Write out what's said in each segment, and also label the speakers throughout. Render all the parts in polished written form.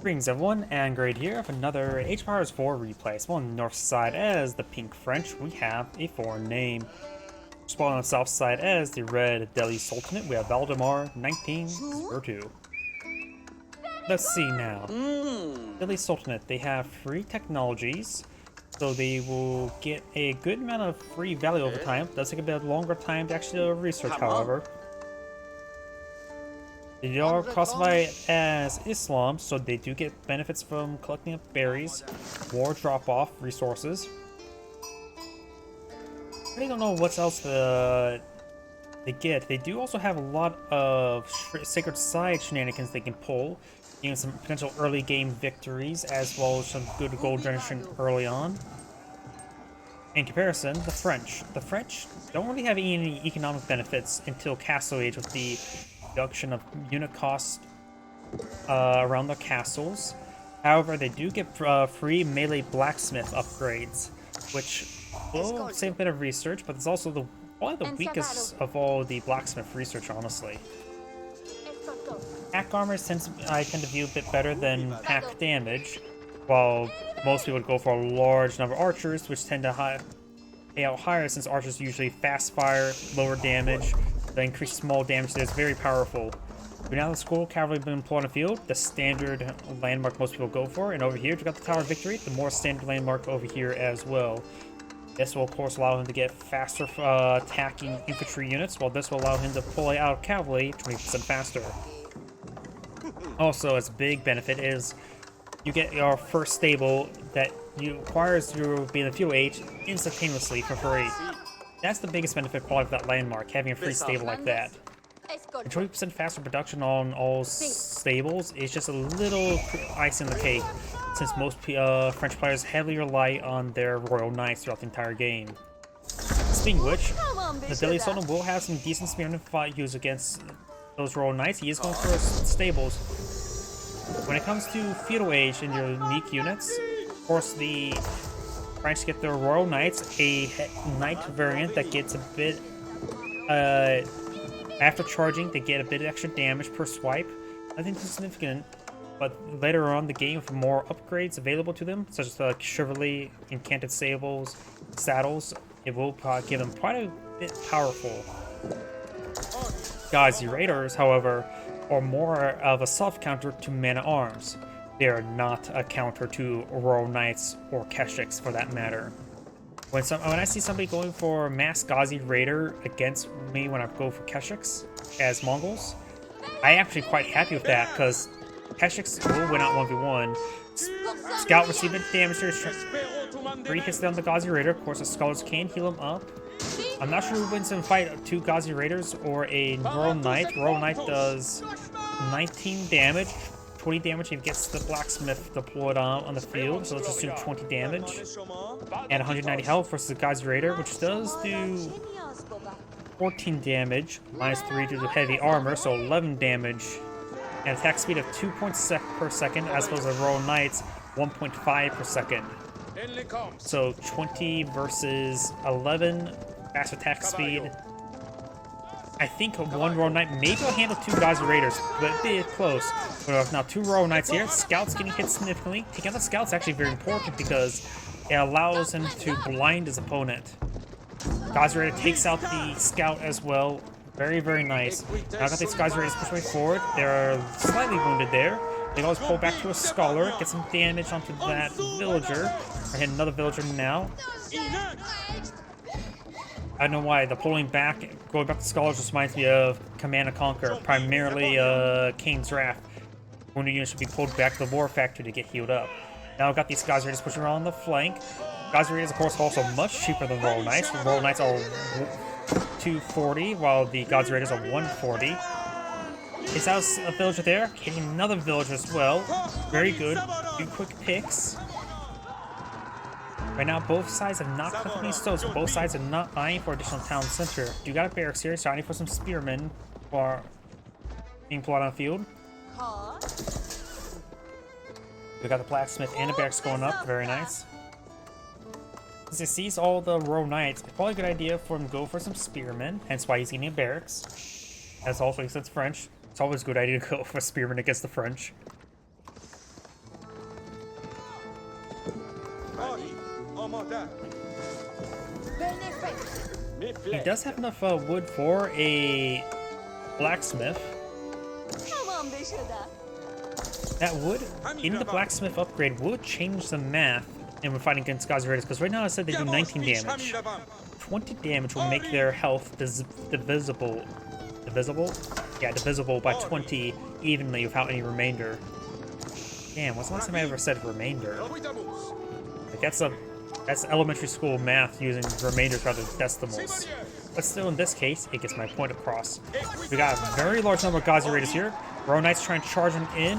Speaker 1: Greetings everyone, and Grade here with another Age of Empires 4 replay. So on the north side as the pink French, we have a foreign name. Spawn on the south side as the red Delhi Sultanate, we have Valdemar1902. Let's see now. Delhi Sultanate, they have free technologies, so they will get a good amount of free value over time. Does take a bit longer time to actually research, however. They are classified as Islam, so they do get benefits from collecting up berries, war drop-off resources. I really don't know what else they get. They do also have a lot of sacred side shenanigans they can pull, giving some potential early game victories, as well as some good gold generation early on. In comparison, the French don't really have any economic benefits until Castle Age with the reduction of unit cost around their castles. However, they do get free melee blacksmith upgrades, which will save a bit of research, but it's also probably the weakest of all the blacksmith research, honestly. Pack armors I tend to view a bit better than pack damage, while most people would go for a large number of archers, which tend to pay out higher since archers usually fast fire, lower damage. The increased small damage is very powerful. But now the school cavalry been employed on the field, the standard landmark most people go for, and over here we got the Tower of Victory, the more standard landmark over here as well. This will of course allow him to get faster attacking infantry units, while this will allow him to pull out cavalry 20% faster. Also, as a big benefit is you get your first stable that requires you to be in the feudal age instantaneously for free. That's the biggest benefit probably of that landmark, having a free stable like that. And 20% faster production on all stables is just a little icing on the cake, since most French players heavily rely on their royal knights throughout the entire game. Speaking of which, the Delhi Sultan will have some decent spearmen fight use against those royal knights. He is going for stables. When it comes to feudal age and your unique units, of course the French get their royal knights, a knight variant that gets a bit after charging they get a bit extra damage per swipe. Nothing too significant, but later on the game with more upgrades available to them, such as the chivalry, enchanted saddles, it will give them quite a bit powerful. Ghazi Raiders, however, are more of a soft counter to men-at-arms. They are not a counter to Royal Knights or Keshiks for that matter. When I see somebody going for Mass Ghazi Raider against me when I go for Keshiks as Mongols, I'm actually quite happy with that, because Keshiks will win out 1v1. Scout receiving damage to 3 hits down the Ghazi Raider. Of course, the Scholars can heal him up. I'm not sure who wins in a fight, 2 Ghazi Raiders or a Royal Knight. Royal Knight does 19 damage. 20 damage if he gets the blacksmith deployed on the field, so let's just do 20 damage. And 190 health versus the Ghazi Raider, which does do 14 damage, minus 3 due to heavy armor, so 11 damage. And attack speed of 2.6 per second, as opposed to the Royal Knights, 1.5 per second. So 20 versus 11, fast attack speed. I think one Royal Knight maybe will handle 2 Ghazi Raiders, but a bit close. But now 2 Royal Knights here. Scouts getting hit significantly. Taking out the Scouts is actually very important because it allows him to blind his opponent. Ghazi Raider takes out the Scout as well. Very, very nice. Now I got these Ghazi Raiders pushing forward. They're slightly wounded there. They always pull back to a Scholar, get some damage onto that villager. Or hit another villager now. I don't know why, the going back to Scholars just reminds me of Command & Conquer, primarily Kane's Wrath. Wounded units should be pulled back to the War Factory to get healed up. Now I've got these Ghazi Raiders pushing around on the flank. Ghazi Raiders, of course, are also much cheaper than Royal Knights. The Royal Knights are 240, while the Ghazi Raiders are 140. Takes out a villager there, hitting another villager as well. Very good. 2 quick picks. Right now, both sides have not cut any stones, so both sides are not eyeing for additional town center. You got a barracks here, so eyeing for some spearmen for being pulled on the field. We got the blacksmith and the barracks going up, very nice. Since he sees all the Royal Knights, it's probably a good idea for him to go for some spearmen, hence why he's getting a barracks. As also, since French, it's always a good idea to go for spearmen against the French. He does have enough wood for a blacksmith. That would, in the blacksmith upgrade, would change the math and we're fighting against Gazi Raiders, because right now I said they do 19 damage. 20 damage will make their health divisible. Divisible? Yeah, divisible by 20 evenly without any remainder. Damn, what's the last time I ever said remainder? Like, that's elementary school math using remainders rather than decimals. But still, in this case, it gets my point across. We got a very large number of Gazi Raiders here. Royal Knights trying to charge them in.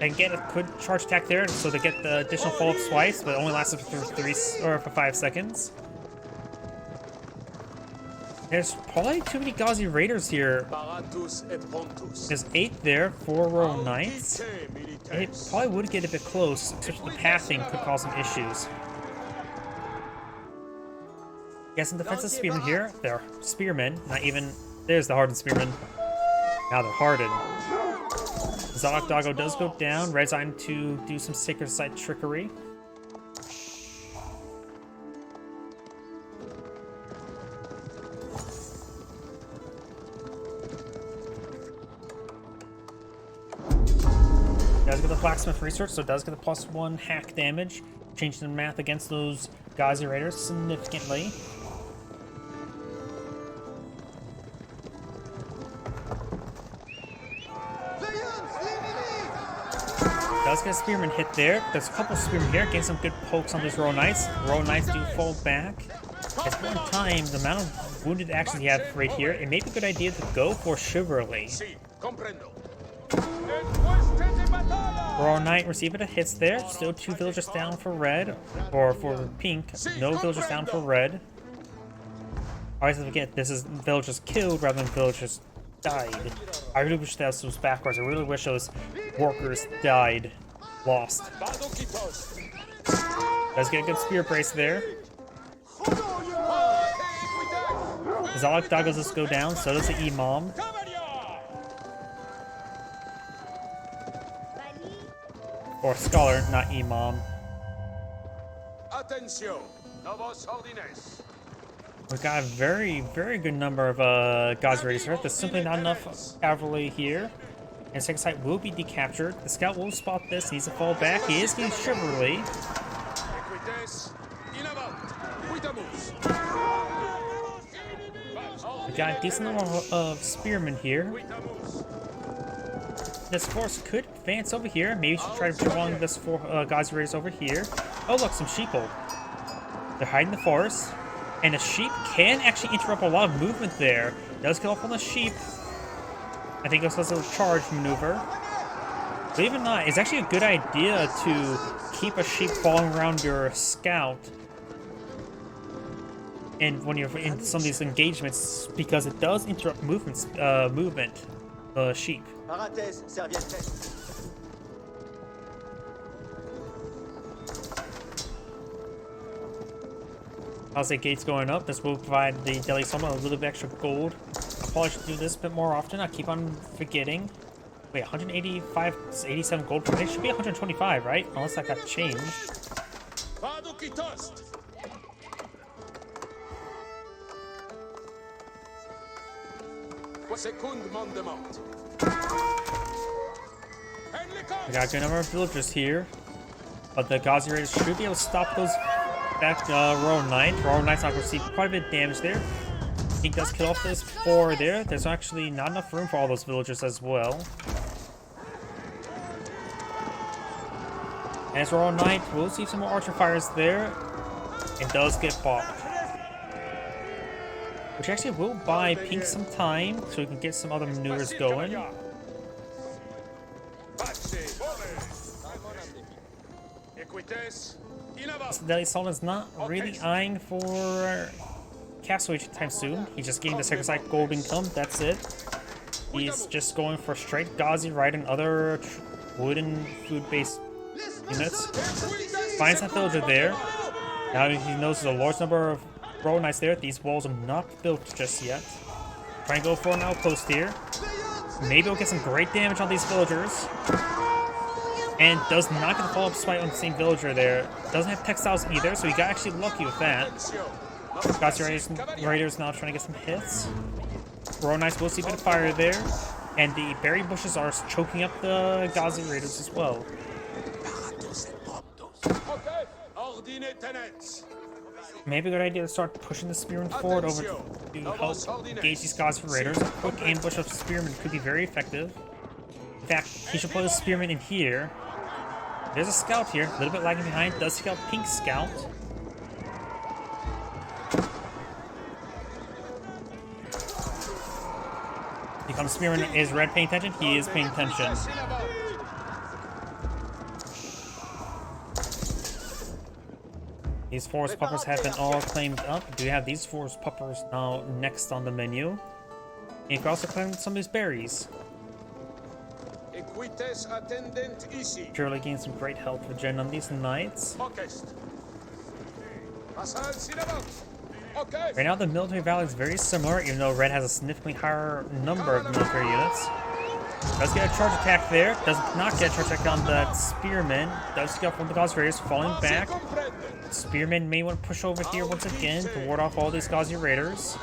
Speaker 1: And get a good charge attack there, so they get the additional follow-up twice, but it only lasts for 5 seconds. There's probably too many Gazi Raiders here. There's 8 there, 4 Royal Knights. It probably would get a bit close, especially the pathing could cause some issues. Got some defensive spearmen here. They're spearmen, not even... There's the hardened spearmen. Now they're hardened. Zalak Doggo does go down. Red's time to do some sacred site trickery. Does get the blacksmith research, so it does get the +1 hack damage. Changing the math against those Gazi Raiders significantly. Does get a spearman hit there. There's a couple spearmen here, getting some good pokes on these Royal Knights. Royal Knights do fall back. At one time, the amount of wounded actions you have right here, it may be a good idea to go for chivalry. Royal Knight receive a bit of hits there. Still 2 villagers down for red, or for pink. No villagers down for red. I always forget this is villagers killed rather than villagers died. I really wish that was backwards. I really wish those workers died. Lost. Does get a good spear brace there. Zalak Dog does go down, so does the Imam. Or Scholar, not Imam. We've got a very, very good number of Gazi Raiders here. There's simply not enough cavalry here. And second site will be decaptured. The scout will spot this. He needs to fall back. He is getting chivalry. We've got a decent number of spearmen here. This force could advance over here. Maybe we should try to prolong this for Gazi Raiders over here. Oh, look, some sheeple. They're hiding in the forest. And the sheep can actually interrupt a lot of movement there. Does get off on the sheep. I think this was a charge maneuver. Believe it or not, it's actually a good idea to keep a sheep following around your scout. And when you're in some of these engagements, because it does interrupt movement, sheep. I'll say gates going up. This will provide the Deli Summon a little bit extra gold. I probably should do this a bit more often. I keep on forgetting. Wait, 185, 87 gold. It should be 125, right? Unless that got changed. We got a good number of villagers here. But the Gazi Raiders should be able to stop those back Royal Knight. Royal Knight's not going to receive quite a bit of damage there. He does kill off those 4 there. There's actually not enough room for all those villagers as well. As Royal Knight, we'll see some more archer fires there. It does get popped. Which actually will buy Pink some time so we can get some other maneuvers going. Deli Sultanate is not really eyeing for castle anytime soon. He's just getting the second site gold income, that's it. He's just going for straight Gazi Ride and other wooden food-based units. Finds that villager there. Now he knows there's a large number of Royal Knights there. These walls are not built just yet. Trying to go for an outpost here. Maybe we'll get some great damage on these villagers. And does not get the follow-up swipe on the same villager there. Doesn't have textiles either, so he got actually lucky with that. Gazi Raiders now trying to get some hits. Royal Knights will see a bit of fire there. And the berry bushes are choking up the Gazi Raiders as well. Maybe a good idea to start pushing the Spearmen forward over to help engage these Gazi Raiders. A quick ambush of Spearmen could be very effective. In fact, he should put the Spearmen in here. There's a scout here, a little bit lagging behind. Does scout pink scout. Here comes Spearman. Is red paying attention? He is paying attention. These forest puppers have been all claimed up. Do you have these forest puppers now next on the menu? And you can also claim some of these berries. Surely gain some great health regen on these knights. Right now the military value is very similar, even though red has a significantly higher number of military units. Does get a charge attack there. Does not get a charge attack on that spearman. Does get from the Gazi Raiders falling back. Spearman may want to push over here once again to ward off all these Gazi Raiders.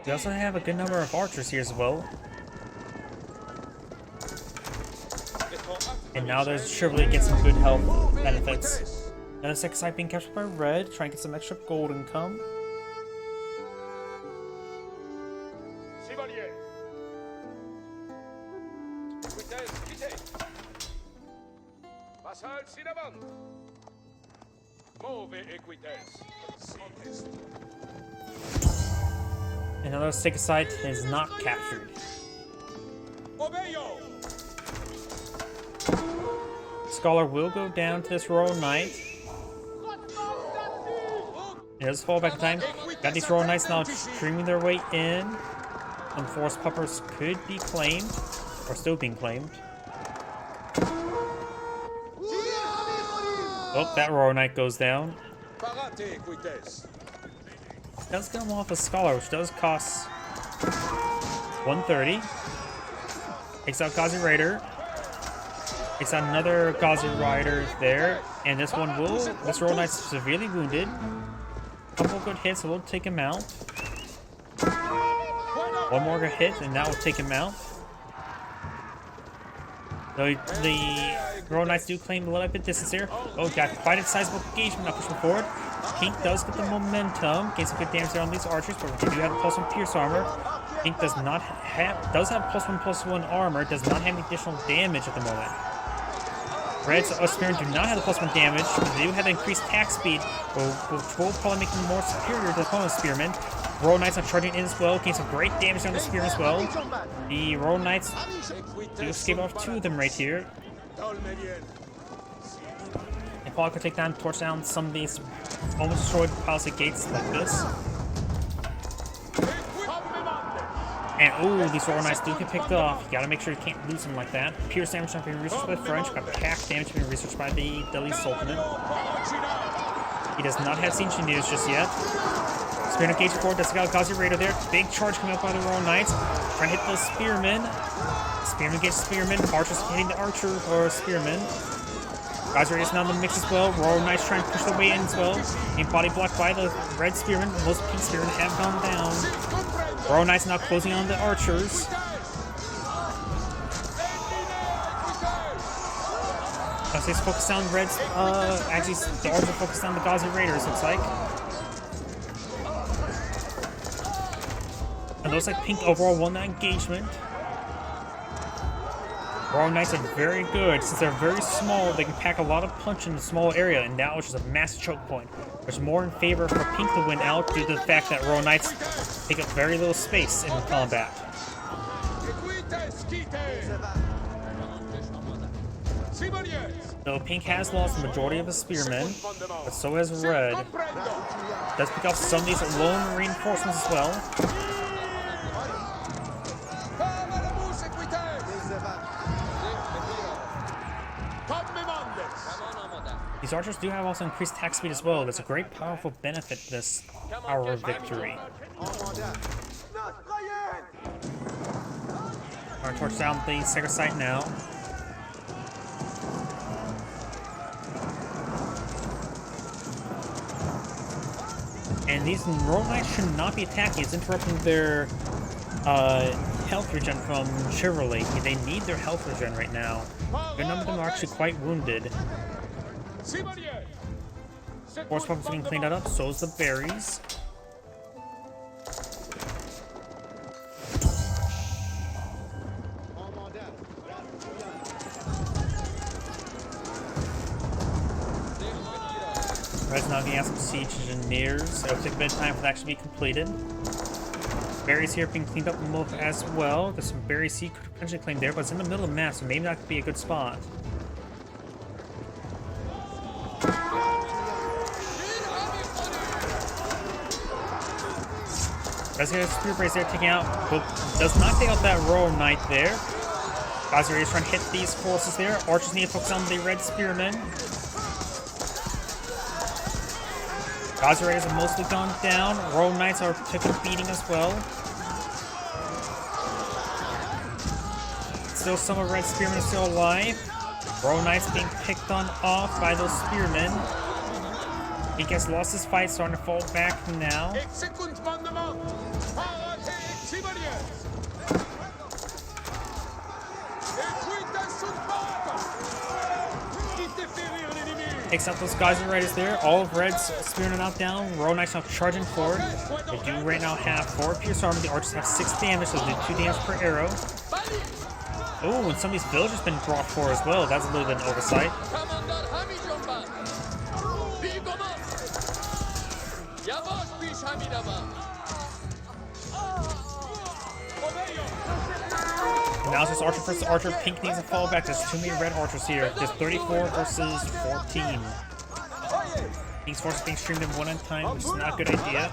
Speaker 1: They also have a good number of archers here as well. And now there's Chivalry gets some good health benefits. Another second site being captured by red, trying to get some extra gold income. Another second site is not captured. Scholar will go down to this Royal Knight. It does fall back in time. Got these Royal Knights now streaming their way in. Some forest puppers could be claimed, or still being claimed. Oh, that Royal Knight goes down. Does come off a Scholar, which does cost 130. Takes out Gazi Raider. Takes out another Gazi Rider there. And this one will... This Royal Knight's severely wounded. A couple good hits, so we'll take him out. One more good hit, and that will take him out. So the Royal Knights do claim a little bit distance here. Oh, got quite a sizable engagement. Now pushing forward. Pink does get the momentum. Gains some good damage there on these archers, but they do have the +1 pierce armor. Pink does not have... Does have +1/+1 armor. Does not have any additional damage at the moment. Red's Spearmen do not have the +1 damage, but they do have increased attack speed, which will probably make them more superior to the opponent's Spearmen. Royal Knights are charging in as well, gain some great damage on the Spear as well. The Royal Knights do escape off 2 of them right here. And probably could take down, torch down some of these almost destroyed palisade gates like this. And oh, these Royal Knights do get picked off. You gotta make sure you can't lose them like that. Pierce damage not being researched by the French, got attack damage being researched by the Delhi Sultanate. He does not have Siege News just yet. Spearman engage forward, that's got a Gazi Raider there. Big charge coming up by the Royal Knights. Trying to hit the Spearmen. Spearman gets Spearman. Archers hitting the Archer or Spearman. Gazi Raiders now in the mix as well. Royal Knights trying to push their way in as well. Being body blocked by the Red Spearmen. Most Pink Spearmen have gone down. Royal Knights now closing on the Archers. He's focused on Reds. Actually, the Archers are focused on the Gazi Raiders, looks like. And looks like Pink overall won that engagement. Royal Knights are very good. Since they're very small, they can pack a lot of punch in a small area, and that was just a massive choke point. There's more in favor for Pink to win out due to the fact that Royal Knights take up very little space in combat. So Pink has lost the majority of his spearmen, but so has Red. Does pick up some of these lone reinforcements as well. These archers do have also increased attack speed as well. That's a great powerful benefit to this our victory. Our torch down the sacred site now. And these Royal Knights should not be attacking. It's interrupting their health regen from Chivalry. They need their health regen right now. A good number of them are actually quite wounded. Force weapons are being cleaned up, so is the berries. Red's now getting out some siege engineers, so it'll take a bit of time for that to be completed. Berries here being cleaned up as well. There's some berry seed could potentially claim there, but it's in the middle of the map, so maybe that could be a good spot. Does get a spear brace there, taking out, but does not take out that Royal Knight there. Gazari is trying to hit these forces there. Archers need to focus on the red spearmen. Gazari have mostly gone down. Royal Knights are taking a beating as well. Still some of red spearmen are still alive. Royal Knights being picked on off by those spearmen. He gets lost his fight, starting to fall back now. Takes out those guys right is there. All of Red's spearmen out down. Royal Knights now charging forward. They do right now have 4 pierce armor. The archers have 6 damage, so they do 2 damage per arrow. Oh, and some of these villagers been brought for as well. That's a little bit of an oversight. And now it's just archer versus archer. Pink needs to fall back. There's too many red archers here. There's 34 versus 14. Pink's forces being streamed in one at a time, which is not a good idea.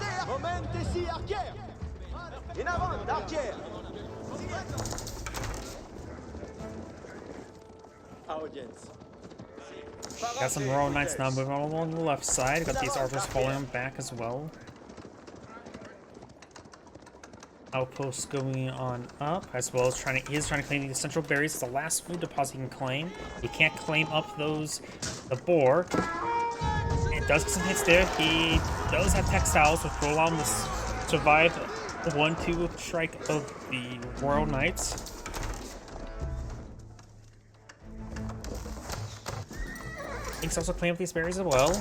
Speaker 1: Got some Royal Knights now moving all along the left side. Got these archers falling them back as well. Outposts going on up, as well as he is trying to claim the essential berries. It's the last food deposit he can claim. He can't claim up the boar. It does get some hits there. He does have textiles, which will allow him to survive the 1-2 strike of the Royal Knights. Pink's also claim up these berries as well.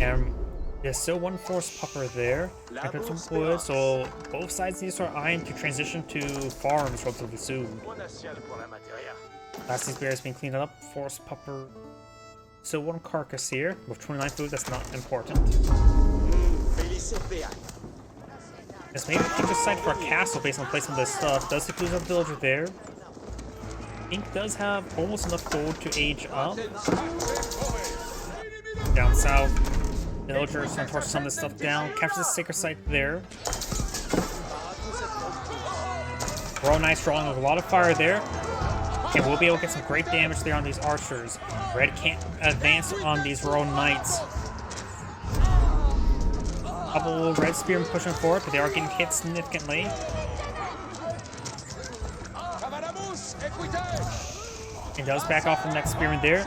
Speaker 1: And there's still 1 force pupper there. I got some wood, so both sides need to start eyeing to transition to farms relatively soon. Last these berries being cleaned up. Force pupper. Still 1 carcass here with 29 food. That's not important. This maybe Pink decide for a castle based on the placement of this stuff. Does include a villager there. Pink does have almost enough gold to age up. Down south. Villagers trying to torch some of this stuff down. Captures the sacred site there. Royal Knights drawing a lot of fire there. And we'll be able to get some great damage there on these archers. Red can't advance on these Royal Knights. Couple red spearmen pushing forward, but they are getting hit significantly. It does back off the next spearman there.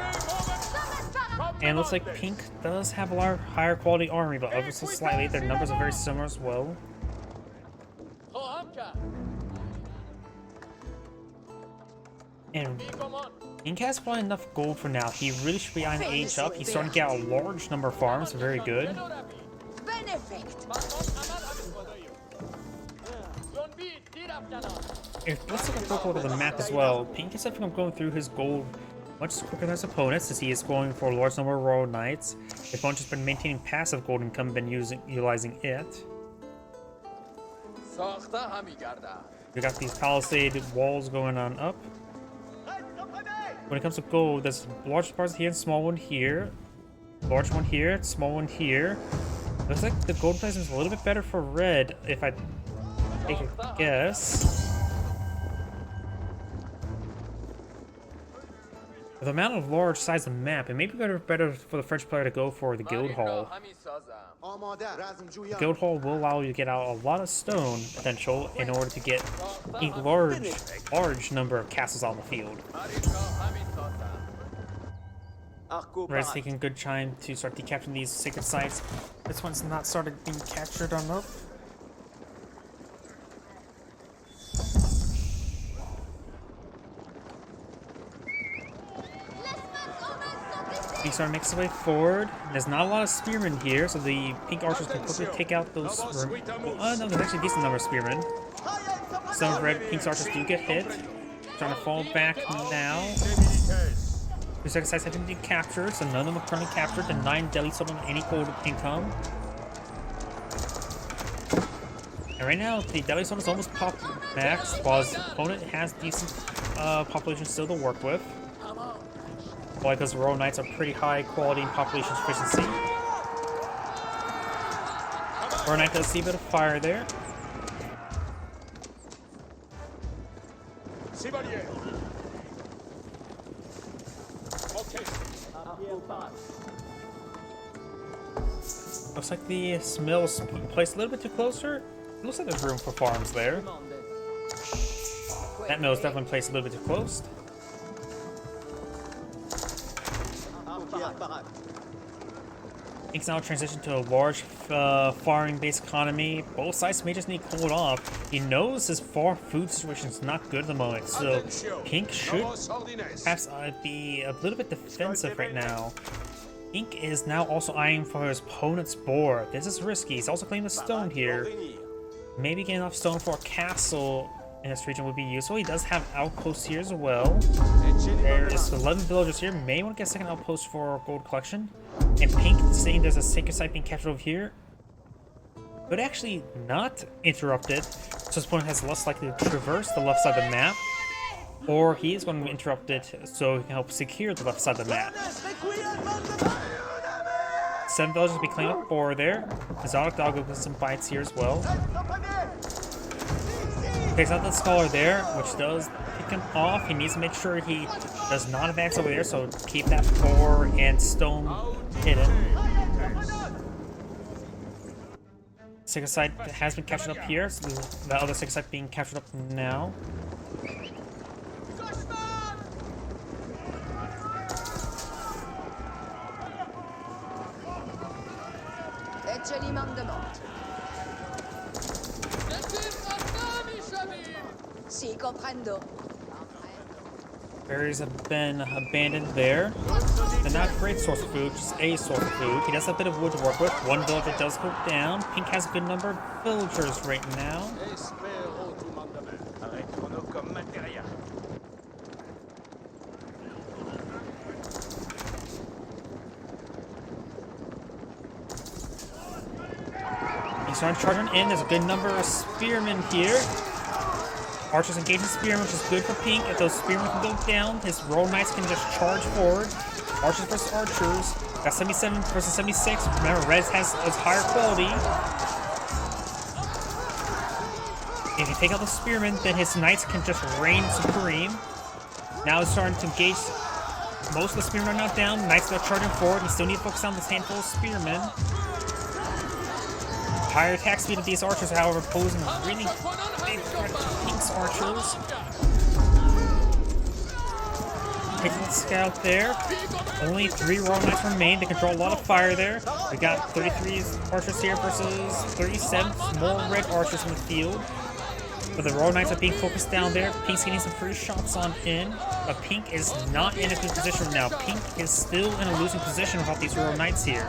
Speaker 1: And it looks like Pink does have a lot higher quality armory, but ever so slightly. Their numbers are very similar as well. And Pink has probably enough gold for now. He really should be eyeing the age up. He's starting to get a large number of farms, so very good. Let's take a quick look at the map as well. Pink is definitely going through his gold much quicker than his opponents, as he is going for a large number of Royal Knights. The opponent's just been maintaining passive gold income, been utilizing it. We got these palisade walls going on up. When it comes to gold, there's large parts here and small one here. Large one here, small one here. Looks like the gold placement is a little bit better for red, if I take a guess. With the amount of large size of map, it may be better for the French player to go for the guild hall. The guild hall will allow you to get out a lot of stone potential in order to get a large number of castles on the field. Red's taking a good time to start decapturing these sacred sites. This one's not started being captured enough. He started making his way forward. There's not a lot of spearmen here, so the pink archers can quickly take out those. No, there's actually a decent number of spearmen. Some of red pink archers do get hit. Trying to fall back now. The second sites have been captured, so none of them are currently captured. The 9 deadly summon any gold income. And right now, the deadly summon is almost popped max, while his opponent has decent population still to work with. Why? Because Royal Knights are pretty high quality in population efficiency. Royal Knight does see a bit of fire there. Looks like the mill's placed a little bit too closer. Looks like there's room for farms there. That mill is definitely placed a little bit too close. Ink's now transitioned to a large farming-based economy. Both sides may just need cooled off. He knows his food situation is not good at the moment, so Pink should perhaps be a little bit defensive right now. Ink is now also eyeing for his opponent's boar. This is risky. He's also claiming the stone here. Maybe getting enough stone for a castle in this region would be useful. He does have outposts here as well. There is 11 villagers here. May want to get a second outpost for gold collection. And Pink saying there's a sacred site being captured over here. But actually not interrupted. So his opponent has less likely to traverse the left side of the map. Or he is going to interrupt it so he can help secure the left side of the map. 7 villagers will be claiming up 4 there. Exotic Dog with some bites here as well. Takes out the Scholar there, which does pick him off. He needs to make sure he does not advance over there, so keep that 4 and stone hidden. Sacred site has been captured up here, so the other sacred site being captured up now. Berries have been abandoned there. They're not a great source of food, just a source of food. He does have a bit of wood to work with. 1 villager does go down. Pink has a good number of villagers right now. He's starting charging in. There's a good number of spearmen here. Archers engaging spearmen, which is good for Pink. If those spearmen can go down, his Royal Knights can just charge forward. Archers versus archers. Got 77 versus 76. Remember, Red has higher quality. If you take out the spearmen, then his knights can just reign supreme. Now he's starting to engage. Most of the spearmen are now down. Knights are charging forward. He still need to focus on this handful of spearmen. Higher attack speed of these archers, however, posing really big threat to Pink's archers. Taking the scout there. Only 3 Royal Knights remain. They can draw a lot of fire there. We got 33 archers here versus 37 more red archers in the field. But the Royal Knights are being focused down there. Pink's getting some free shots on in. But Pink is not in a good position right now. Pink is still in a losing position without these Royal Knights here.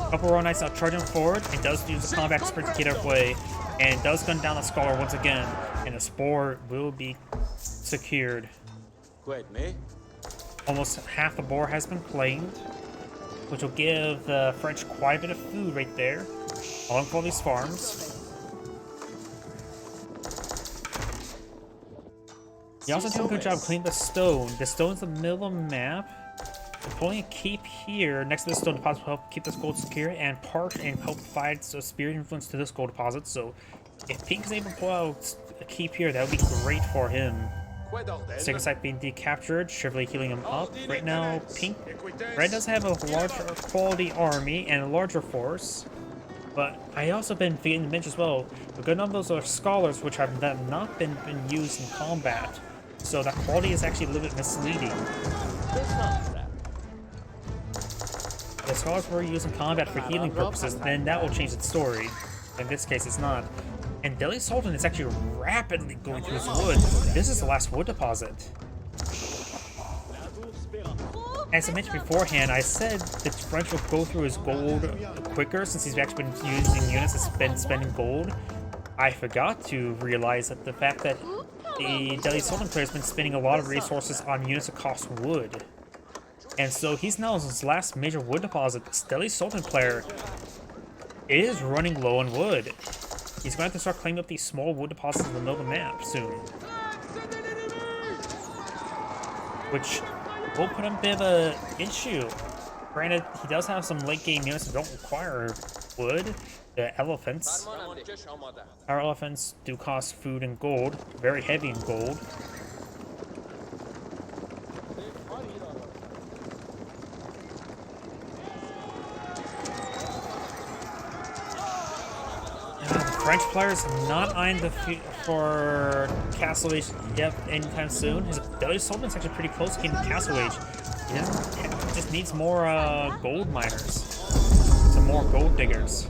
Speaker 1: Couple Royal Knights out charging forward. It does use the combat sprint to get away, and does gun down the Scholar once again. And the Spore will be secured. Almost half the boar has been claimed, which will give the French quite a bit of food right there, along with all these farms. You also do a good job cleaning the stone. The stone's the middle of the map. Pulling a keep here next to the stone deposit will help keep this gold secure and help provide spirit influence to this gold deposit. So if Pink is able to pull out a keep here, that would be great for him. Second sight being decaptured, Chevrolet healing him up. Right now, Red does have a larger quality army and a larger force. But I also been forgetting to mention as well, a good number of those are scholars which have not been used in combat. So that quality is actually a little bit misleading. If scholars were used in combat for healing purposes, then that will change the story. In this case, it's not. And Delhi Sultan is actually rapidly going through his wood. This is the last wood deposit. As I mentioned beforehand, I said the French will go through his gold quicker since he's actually been using units that's been spending gold. I forgot to realize that the fact that the Delhi Sultan player has been spending a lot of resources on units that cost wood. And so he's now in his last major wood deposit. This Delhi Sultan player is running low on wood. He's going to have to start cleaning up these small wood deposits in the middle of the map soon. Which will put him a bit of an issue. Granted, he does have some late game units that don't require wood. The elephants. Our elephants do cost food and gold. Very heavy in gold. French players not eyeing the for Castle Age yet anytime soon. His Delhi Sultan's actually pretty close to getting Castle Age. He just needs more gold miners, some more gold diggers.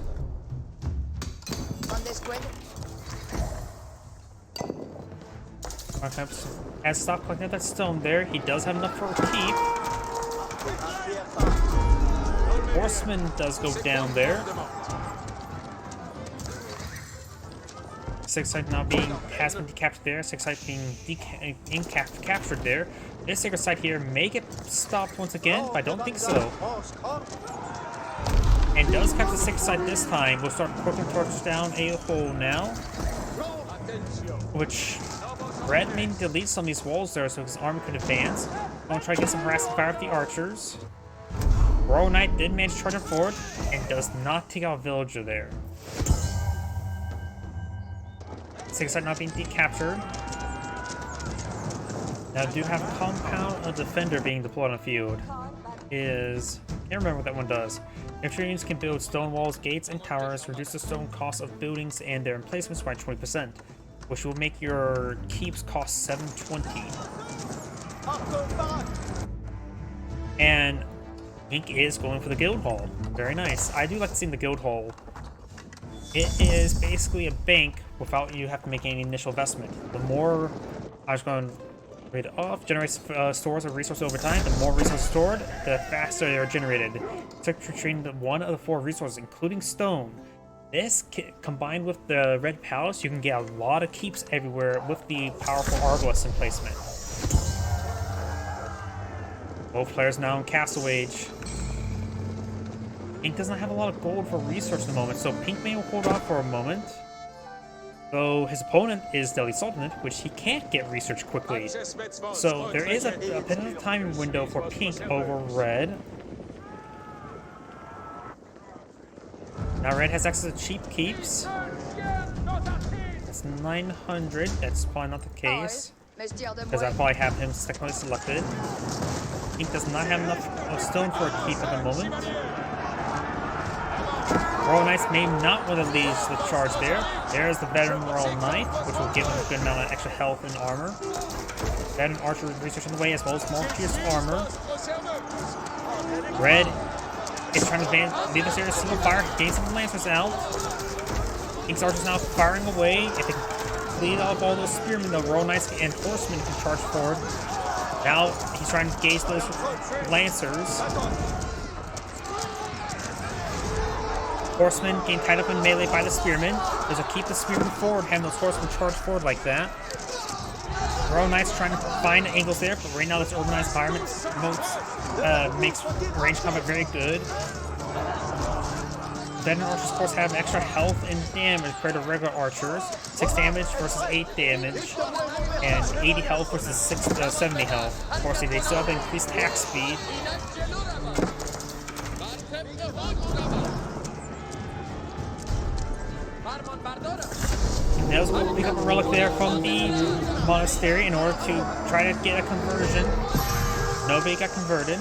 Speaker 1: As stop collecting that stone there, he does have enough for a keep. Horseman does go down there. Six site now has been decaptured there. Six site being captured there. This sacred site here may get stopped once again, but I don't think so. And does capture the sixth site this time. We'll start quickly torch down a hole now, which Red may delete some of these walls there so his army could advance. I'm gonna try to get some harassing fire with the archers. Royal Knight did manage to charge it forward and does not take out a villager there. Six site not being decaptured. Now, do have a compound, a defender being deployed on the field. Can't remember what that one does. Infantry units can build stone walls, gates, and towers, reduce the stone cost of buildings and their emplacements by 20%, which will make your keeps cost 720. And Ink is going for the guild hall. Very nice. I do like seeing the guild hall. It is basically a bank without you have to make any initial investment. The more I was going to read it off, generates stores of resources over time. The more resources stored, the faster they are generated. It's like treating one of the 4 resources, including stone. This combined with the Red Palace, you can get a lot of keeps everywhere with the powerful Arbalest emplacement. Both players now in Castle Age. Pink does not have a lot of gold for research at the moment, so Pink may hold off for a moment. Though his opponent is Delhi Sultanate, which he can't get research quickly. So there is a bit of a time window for Pink over Red. Now Red has access to cheap keeps. That's 900. That's probably not the case, because I probably have him secondly selected. Pink does not have enough stone for a keep at the moment. Royal Knights may not want to lead the charge there. There's the veteran Royal Knight, which will give him a good amount of extra health and armor. Veteran archer research on the way, as well as more pierced armor. Red is trying to lead this area single fire, gain some lancers out. Pink's archers now firing away. If they can clean off all those spearmen, the Royal Knights and horsemen can charge forward. Now he's trying to gauge those lancers. Horsemen getting tied up in melee by the spearmen. There's a keep the spearmen forward, having those horsemen charge forward like that. Royal Knights trying to find angles there, but right now this organized environment makes range combat very good. Veteran archers, of course, have extra health and damage compared to regular archers. 6 damage versus 8 damage, and 80 health versus 70 health. Of course, they still have increased attack speed. does go pick up a relic there from the monastery in order to try to get a conversion. Nobody got converted.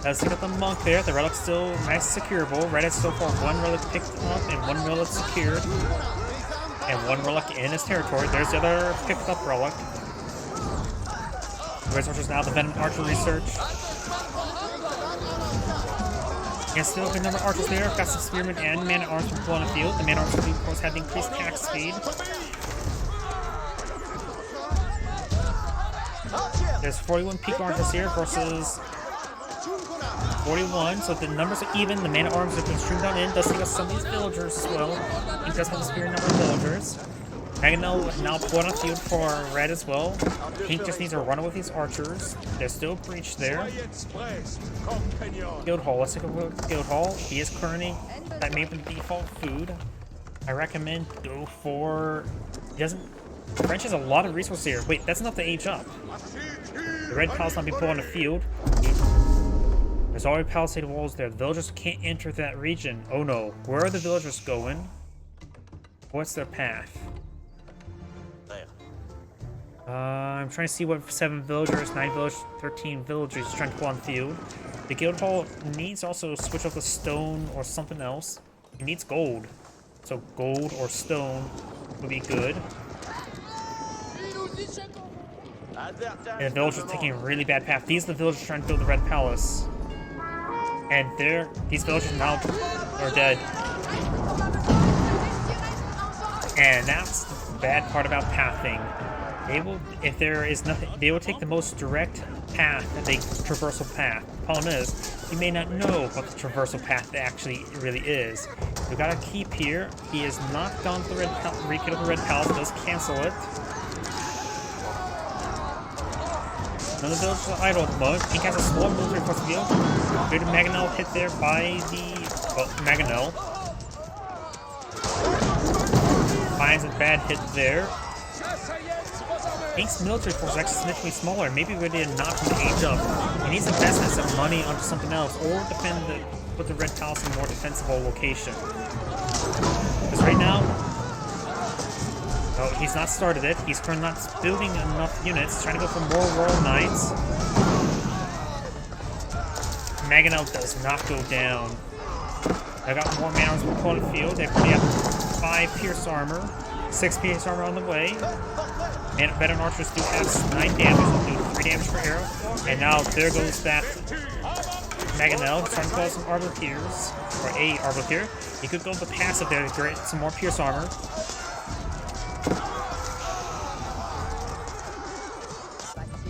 Speaker 1: Does pick up the monk there. The relic's still nice securable. Red has so far one relic picked up and one relic secured. And one relic in his territory. There's the other picked up relic. Red Archer's now the Venom Archer research. And still a good number of archers there. Got some spearmen and man-at-arms from on the field. The man-at-arms will, of course, have increased attack speed. There's 41 peak archers here versus 41, so the numbers are even. The man-at-arms are being streamed on in. Does take us some of these villagers as well. He does have a superior number of villagers. Maganel now put on field for red as well. Pink just needs to run with these archers. There's still a breach there. Guild Hall. Let's take a look at Guild Hall. He is currently that made the default food. I recommend go for. He doesn't. French has a lot of resources here. Wait, that's enough to age up. The red palace not being put on the field. There's already palisade walls there. The villagers can't enter that region. Oh no. Where are the villagers going? What's their path? I'm trying to see what 7 villagers, 9 villagers, 13 villagers is trying to pull on the field. The guild hall needs also to switch off the stone or something else. It needs gold. So gold or stone would be good. And the villagers are taking a really bad path. These are the villagers trying to build the red palace. And these villagers now are dead. And that's the bad part about pathing. They will, if there is nothing, they will take the most direct path, the traversal path. The problem is, you may not know what the traversal path actually really is. We got a keep here. He has not gone to the red rekilled the red palace, does cancel it. None of the villagers are idle at the moment. Pink has a small military force field. Good Maganel hit there by the Maganel. Finds a bad hit there. Pink's military force is actually significantly smaller. Maybe we did not age up. He needs to invest some money onto something else, or put the red palace in a more defensible location. Because right now, no, he's not started it. He's currently not building enough units. He's trying to go for more Royal Knights. Maganel does not go down. I got more man-arms with on the field. They already have 5 pierce armor, 6 pierce armor on the way. And veteran archers do have 9 damage, they'll do 3 damage per arrow. And now there goes that Maganel, starting to call some Arbaletiers, or a Arbaletier. He could go with the passive there to get some more pierce armor.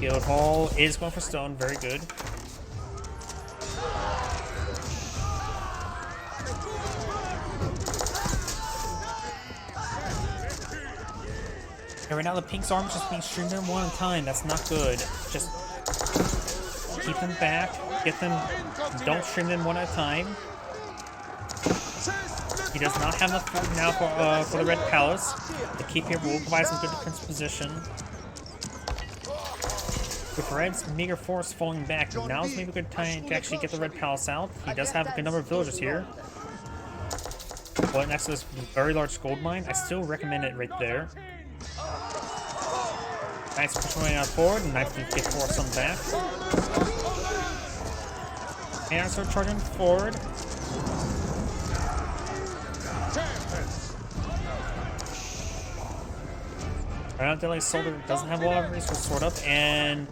Speaker 1: Guild Hall is going for stone, very good. And right now the Pink's armor is just being streamed in one at a time. That's not good. Just keep them back. Get them. Don't stream them one at a time. He does not have enough food now for the red palace. The keep here will provide some good defensive position. With Red's meager force falling back, now is maybe a good time to actually get the red palace out. He does have a good number of villagers here. But next to this very large gold mine, I still recommend it right there. Nice pushing out forward, and nice to get force on back. And I start charging forward. Right now, Delay Soldier doesn't have a lot of resources stored up, and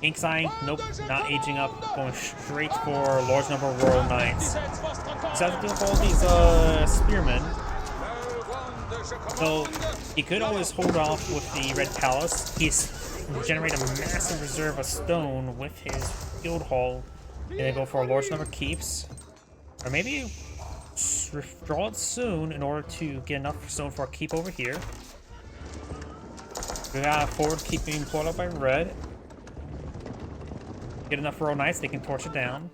Speaker 1: Ink's Eye, nope, not aging up, going straight for a large number of Royal Knights. So I have to deal with all these spearmen. So he could always hold off with the red palace. He's generate a massive reserve of stone with his guild hall, and then go for a large number of keeps, or maybe withdraw it soon in order to get enough stone for a keep over here. We got a forward keep being pulled up by red. Get enough Royal Knights, they can torch it down.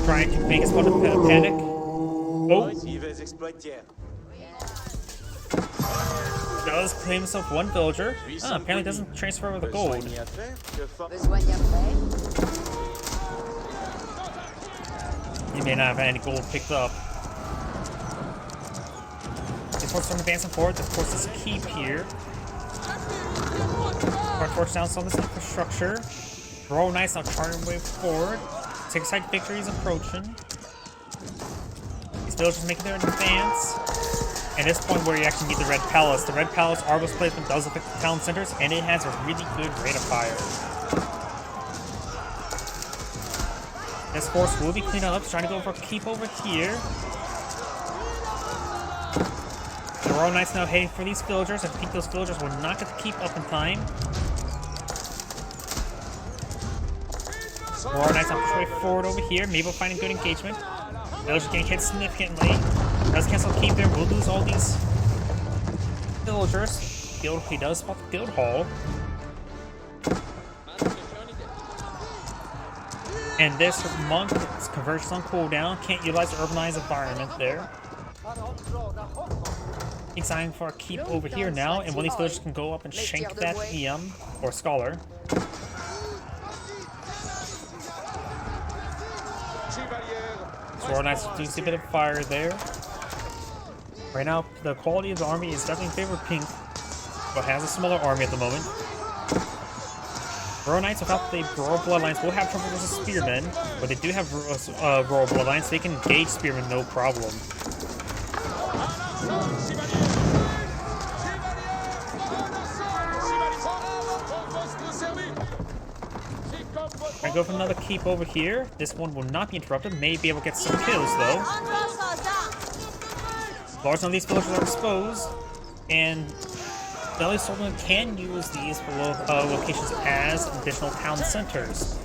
Speaker 1: Trying to make us want to panic. Oh! Does claim himself 1 villager. Apparently doesn't transfer over the gold. You may not have any gold picked up. These forces are advancing forward. Of course, this keep here. Torch down some of this infrastructure. Royal Knights now charging way forward. Six-side victory is approaching. These villagers making their advance. At this point where you actually need the Red Palace. The Red Palace Argos placement does affect the town centers, and it has a really good rate of fire. This force will be cleaned up, trying to go for a keep over here. The Royal Knights now heading for these villagers. I think those villagers will not get the keep up in time. The Royal Knights now push way forward over here. Maybe we'll find a good engagement. Villagers getting hit significantly. Does cancel keep there. We'll lose all these villagers. He does spot the guild hall. And this monk is convergence on cooldown. Can't utilize the urbanized environment there. He's eyeing for a keep over here now, and one of these villagers can go up and shank that EM or scholar. Royal Knights do see a bit of fire there. Right now, the quality of the army is definitely in favor of Pink, but has a smaller army at the moment. Royal Knights without the Royal Bloodlines will have trouble versus Spearmen, but they do have Royal Bloodlines, so they can engage Spearmen no problem. I go for another keep over here. This one will not be interrupted. May be able to get some kills though. Large number of these villagers are exposed, and the Sultanate can use these locations as additional town centers.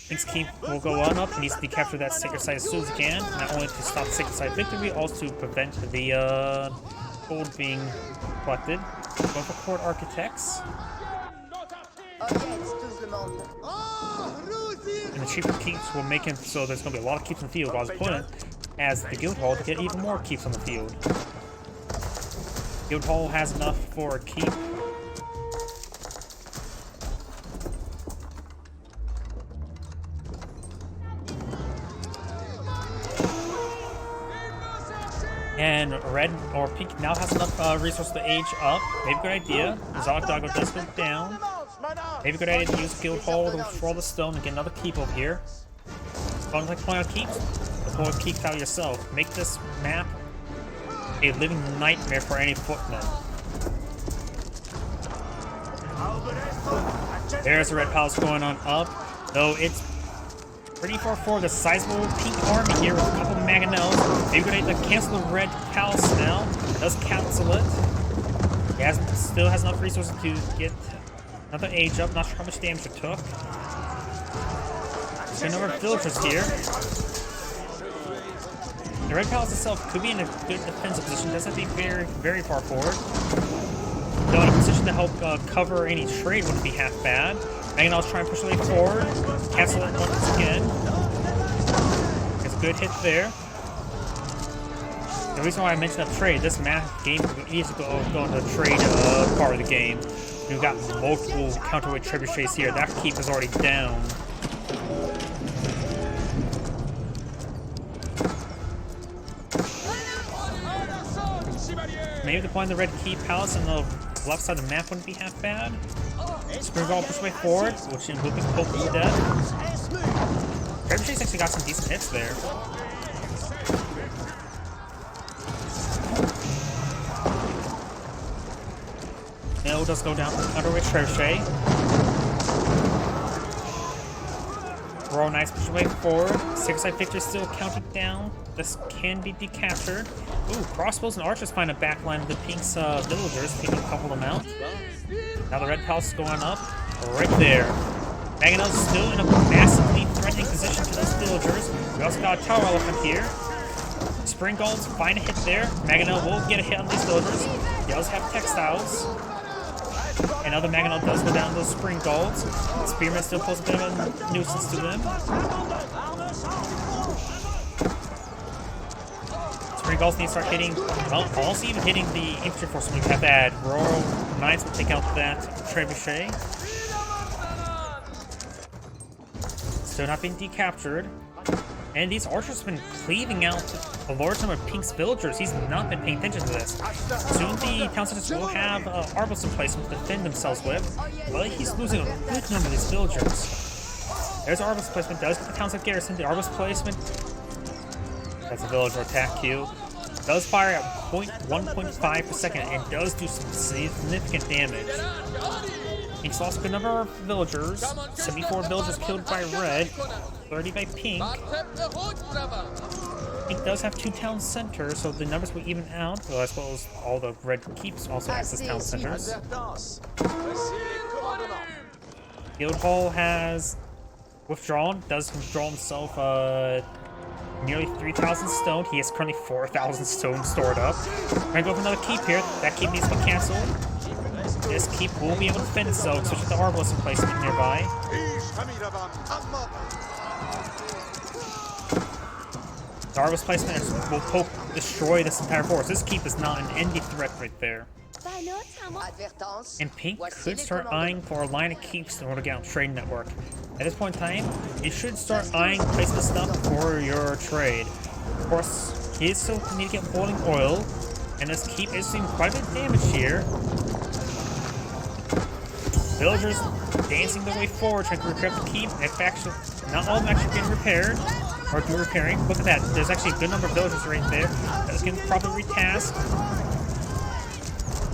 Speaker 1: Pink's keep will go on up. He needs to capture that sacred site as soon as he can, not only to stop the sacred site victory, also to prevent the gold being collected. Going for court architects. And the cheaper keeps will make him so there's going to be a lot of keeps in the field, while his opponent has the guild hall to get even more keeps on the field. Guild hall has enough for a keep. And red or pink now has enough resources to age up. Maybe a good idea. Zogdago does go down. Maybe a good idea to use Guild Hall to withdraw the stone and get another keep over here. Don't like point out keeps? Let's point out keeps out yourself. Make this map a living nightmare for any footman. There's the Red Palace going on up. Though it's pretty far forward. The sizable pink army here with a couple of Mangonels. Maybe good idea to cancel the Red Palace now. Does cancel it. He still has enough resources to get another age up. Not sure how much damage it took. There's a number of villagers here. The Red Palace itself could be in a good defensive position. Doesn't have to be very, very far forward. Though in a position to help cover any trade wouldn't be half bad. Mangonel's trying to push the way forward. Cancel it once again. It's a good hit there. The reason why I mentioned that trade, this game needs to go into the trade part of the game. We've got multiple counterweight trebuchets here. That keep is already down. Maybe deploying the red key palace on the left side of the map wouldn't be half bad. Spring ball push way forward, which will be hopefully dead. Trebuchets actually got some decent hits there. Nail does go down with underweight trebuchet. Royal Knights push way forward. Six-side victory still counting down. This can be decaptured. Ooh, crossbows and archers find a backline of the Pink's villagers, taking a couple of them out. Now the Red Palace is going up right there. Mangonel's still in a massively threatening position to those villagers. We also got a Tower Elephant here. Spring Golds find a hit there. Mangonel will get a hit on these villagers. He does have textiles. Another Mangonel does go down those Spring Golds. Spearman still poses a bit of a nuisance to them. Spring Golds need to start hitting, well, also even hitting the infantry force when we have that. Royal Knights will take out that trebuchet. Still not being decaptured. And these archers have been cleaving out a large number of Pink's villagers. He's not been paying attention to this. Soon the town centers will have arbals in place to defend themselves with, but he's losing a good number of these villagers. There's arbals placement, does get the town center garrison. The arbals placement, that's a villager attack queue. Does fire at 1.5 per second and does do some significant damage. Pink's lost a good number of villagers. 74 villagers killed by red, 30 by pink. Pink does have 2 town centers, so the numbers will even out, well, as well as all the red keeps also has as town centers. Guildhall has withdrawn, does withdraw himself nearly 3,000 stone. He has currently 4,000 stone stored up. We're gonna go for another keep here. That keep needs to be canceled. This keep will be able to defend itself, especially with the arbalist placement nearby. The arbalist placement will destroy this entire force. This keep is not an ending threat right there. And Pink could start eyeing for a line of keeps in order to get on trade network. At this point in time, you should start eyeing placement stuff for your trade. Of course, he is still need to get boiling oil, and this keep is doing quite a bit of damage here. Villagers dancing their way forward, trying to repair the keep. Actually, not all of them actually getting repaired, or do repairing. Look at that, there's actually a good number of villagers right there. That's getting properly retasked.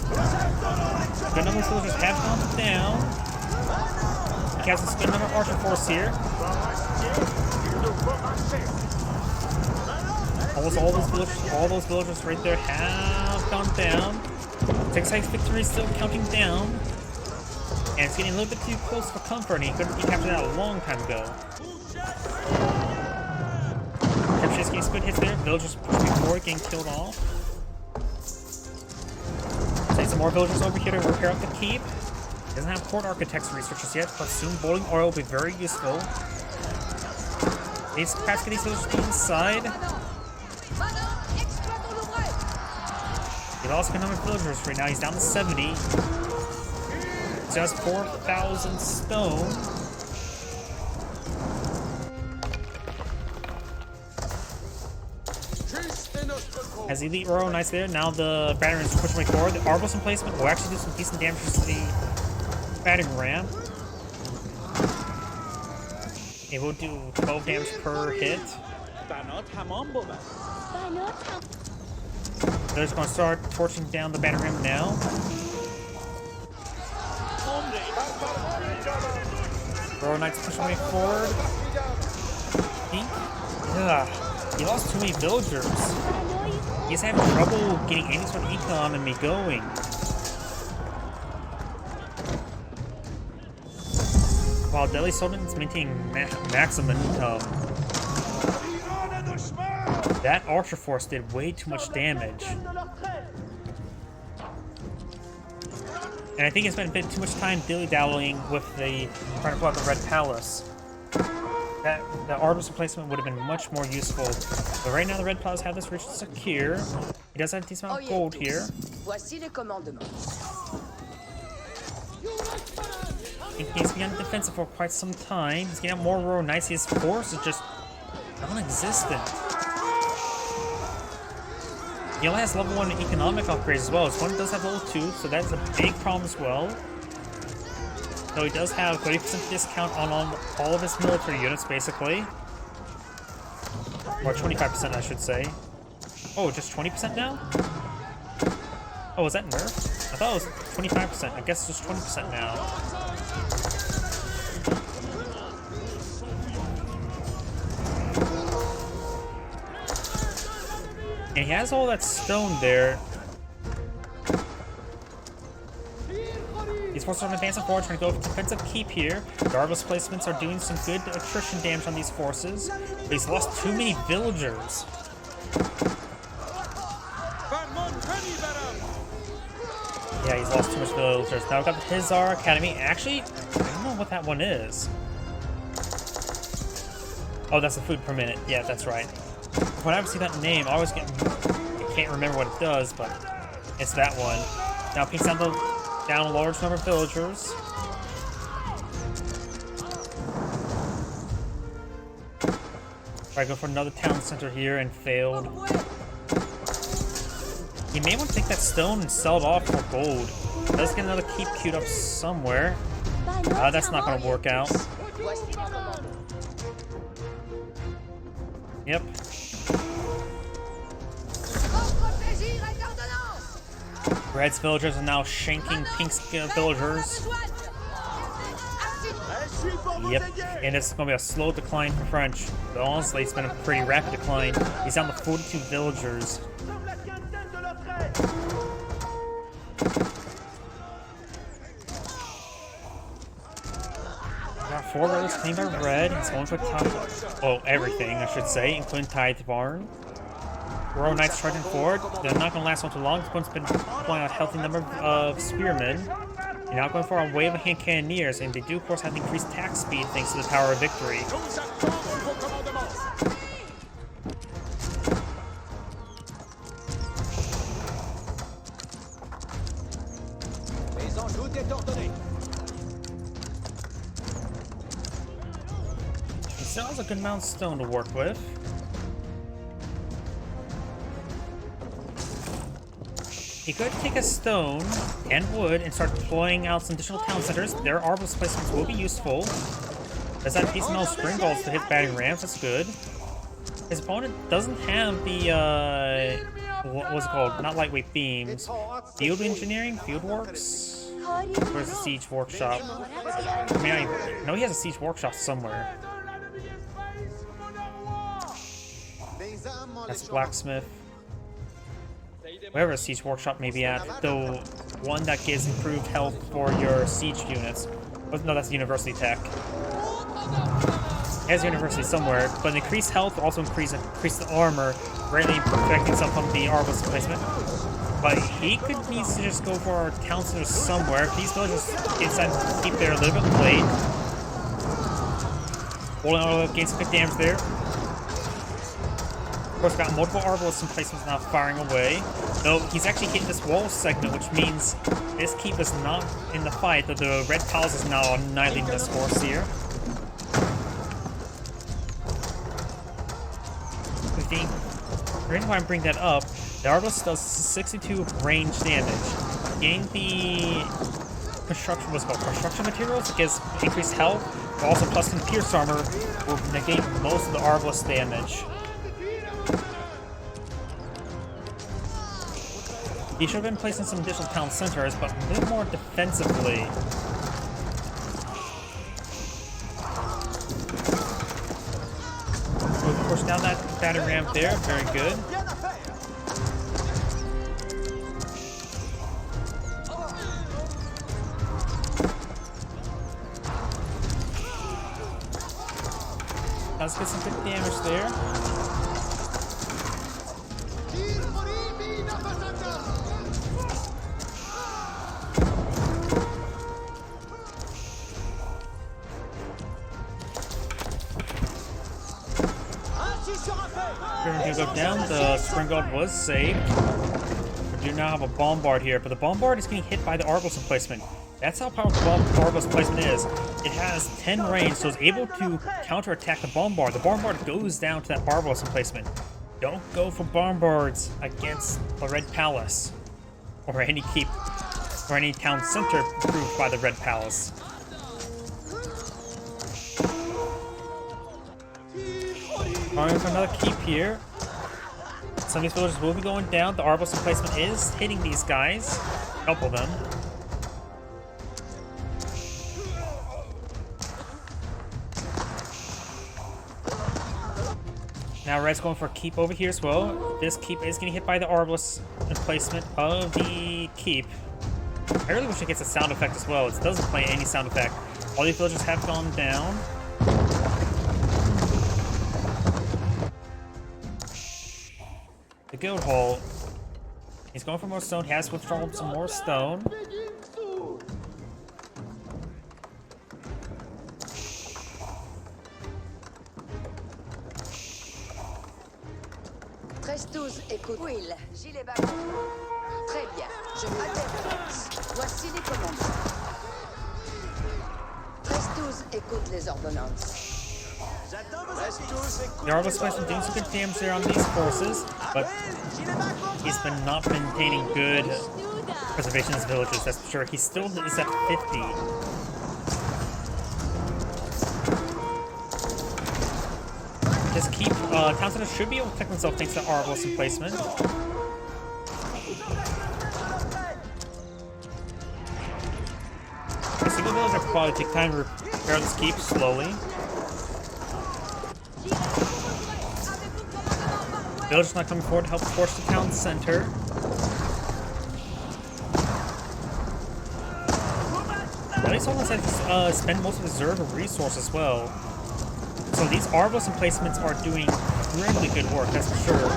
Speaker 1: A good number of villagers have gone down. He has a good number of archer force here. Almost all those villagers right there have gone down. Texas victory is still counting down. And it's getting a little bit too close for comfort, and he couldn't be captured that a long time ago. Capture's getting good hits there. Villagers pushing forward, getting killed off. Take some more villagers over here to repair up the keep. Doesn't have court architects researchers yet, but soon boiling oil will be very useful. Needs to perhaps get these villagers to the inside. He lost a good number of villagers right now. He's down to 70. Just 4,000 stone. As Elite Royal Knights there, now the battering is pushing way forward. The arbals in placement will actually do some decent damage to the battering ram. It will do 12 damage per hit. They're just going to start torching down the battering ram now. Royal Knights pushing way forward. Pink. He lost too many villagers. He's having trouble getting any sort of economy going. While Delhi Sultanate is maintaining maximum income. That archer force did way too much damage. And I think it's been a bit too much time dilly-dallying with the trying to pull out the Red Palace. That the arbalist replacement would have been much more useful. But right now the Red Palace have this rich secure. He does have a decent amount of gold here. He's been on the defensive for quite some time. He's getting out more Royal Knights. His force is just non-existent. He only has level 1 economic upgrades as well. His one does have level 2, so that's a big problem as well. So he does have 30% discount on all of his military units, basically. Or 25%, I should say. Oh, just 20% now? Oh, was that nerfed? I thought it was 25%. I guess it's just 20% now. And he has all that stone there. These forces are advancing forward, trying to go for defensive keep here. The arbalist placements are doing some good attrition damage on these forces. But he's lost too many villagers. Yeah, he's lost too much villagers. Now we've got the Hizar Academy. Actually, I don't know what that one is. Oh, that's the food per minute. Yeah, that's right. Whenever I see that name, I always I can't remember what it does, but it's that one. Now Pink's down a large number of villagers. Try to go for another town center here and failed. You may want to take that stone and sell it off for gold. Let's get another keep queued up somewhere. That's not going to work out. Yep. Red's villagers are now shanking Pink's villagers. Yep, and it's going to be a slow decline for French. But honestly, it's been a pretty rapid decline. He's down to 42 villagers. Got 4 rebels claimed by Red. It's going for everything, I should say, including Tithe Barn. Royal Knights charging forward. They're not going to last on too long. It's been deploying a healthy number of spearmen. You're now going for a wave of hand cannoneers, and they do, of course, have increased attack speed thanks to the Tower of Victory. He still has a good amount of stone to work with. He could take a stone and wood and start deploying out some additional town centers. Their arbalist placements will be useful. Does that decent amount of spring bolts to hit batting rams? That's good. His opponent doesn't have the what was it called? Not lightweight beams. Field engineering, field works. Where's the siege workshop? I mean, I know he has a siege workshop somewhere. That's blacksmith. Wherever a siege workshop may be at, the one that gives improved health for your siege units. Oh, no, that's university tech. It has university somewhere, but increased health will also increase the armor, greatly protecting himself from the arbalist placement. But he needs to just go for a town center somewhere. These villagers decide to keep there a little bit late. Holding on against some good damage there. Of course, got multiple arbalists in placements now firing away. Though he's actually hitting this wall segment, which means this keep is not in the fight, though the red palace is now annihilating this horse here. The reason why I'm bringing that up, the arbalist does 62 range damage. Getting the construction materials gives increased health, but also plus in pierce armor will negate most of the arbalist damage. He should have been placing some additional town centers, but a little more defensively. We'll push down that battery ramp there. Very good. Let's get some good damage there. We're gonna go down. The spring guard was saved. We do now have a bombard here, but the bombard is getting hit by the arbalist emplacement. That's how powerful the arbalist placement is. It has 10 range, so it's able to counterattack the bombard. The bombard goes down to that arbalist emplacement. Don't go for bombards against the Red Palace, or any keep, or any town center approved by the Red Palace. Going for another keep here. Some of these villagers will be going down. The arbalist emplacement is hitting these guys. A couple of them. Now Red's going for a keep over here as well. This keep is getting hit by the arbalist emplacement of the keep. I really wish it gets a sound effect as well. It doesn't play any sound effect. All these villagers have gone down. The guild hall. He's going for more stone. He has withdrawn some more stone.
Speaker 2: Écoute. Will, gilet bas. Très bien. Je m'adresse. Voici les commandements. 13-12, écoute les ordonnances.
Speaker 1: The Arbos has been doing some good damage there on these forces, but he's been not maintaining good preservation of his villages, that's for sure. He still is at 50. Just keep, Town Center should be able to protect himself thanks to Arbos placement. The single villager could probably take time to repair this keep slowly. Villagers not coming forward to help force the town center. At least almost had to spend most of his reserve resource as well. So these Arbos emplacements are doing really good work, that's for sure.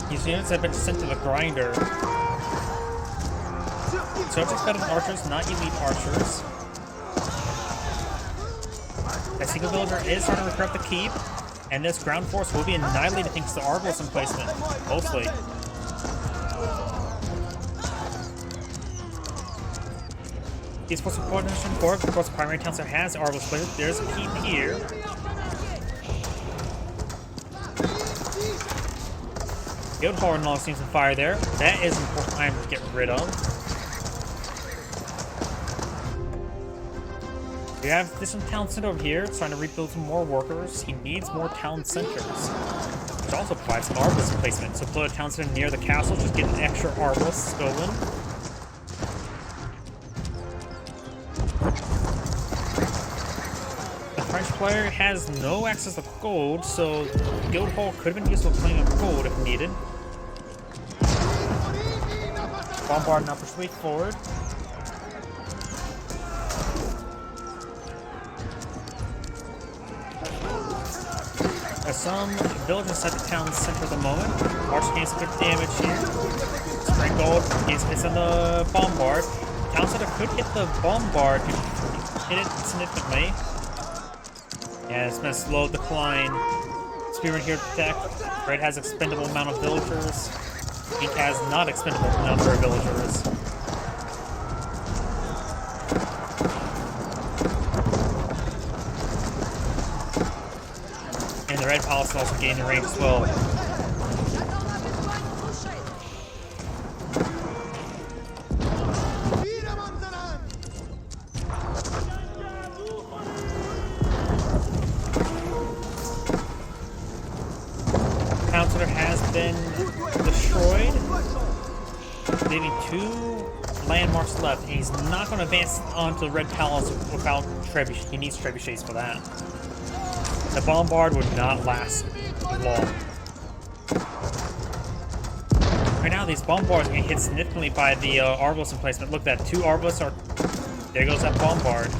Speaker 1: These units have been sent to the grinder. Subjects better than archers, not elite archers. A single villager is trying to recruit the keep, and this ground force will be annihilated thanks to Arbos emplacement, mostly. These forces are coordination for, of course, the primary town center has Arbos placement. There's a keep here. Guildhall and all seems on fire there. That is an important item to get rid of. We have this town center over here, trying to rebuild some more workers. He needs more town centers, which also provides some Arbos placement. So put a town center near the castle, just get an extra Arbos going. The French player has no access to gold, so Guildhall could have been useful playing of gold if needed. Bombard now push forward. Some villagers at the town center at the moment. Archer gains some good damage here. Spring Gold gains hits on the Bombard. Town center could hit the Bombard to hit it significantly. Yeah, it's been a slow decline. Spearman here to protect. Red has expendable amount of villagers. Pink has not expendable number of villagers. And the red palace also gained the range as well. Town center has been destroyed, leaving 2 landmarks left, and he's not going to advance onto the red palace without trebuchet. He needs trebuchets for that. The Bombard would not last long. Right now, these Bombards are getting hit significantly by the Arbos emplacement. Look, that 2 Arbos are... There goes that Bombard.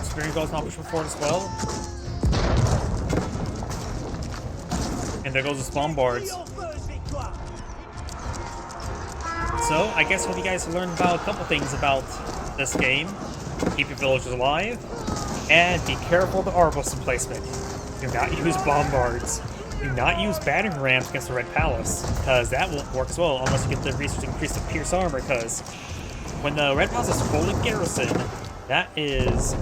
Speaker 1: Spearing goes not pushing forward as well. And there goes this Bombards. So, I guess what you guys learned about a couple things about this game. Keep your villagers alive. And be careful of the Arbos emplacement. Do not use Bombards. Do not use battering rams against the Red Palace, because that won't work as well unless you get the resource to increase the Pierce armor, because when the Red Palace is fully garrisoned, that is...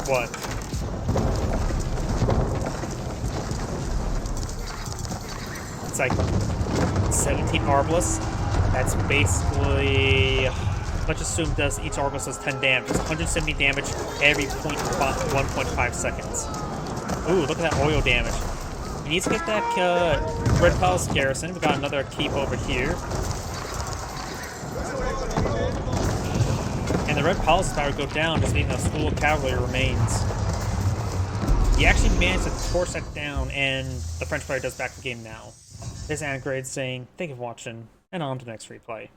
Speaker 1: what? It's like 17 Arbos. That's basically... Let's assume does each Arbos does 10 damage. It's 170 damage every 1.5 seconds. Ooh, look at that oil damage. He needs to get that Red Palace garrison. We got another keep over here. And the Red Palace tower go down, just leaving a school of cavalry remains. He actually managed to torch that down, and the French player does back the game now. This is Anagrade saying, thank you for watching, and on to the next replay.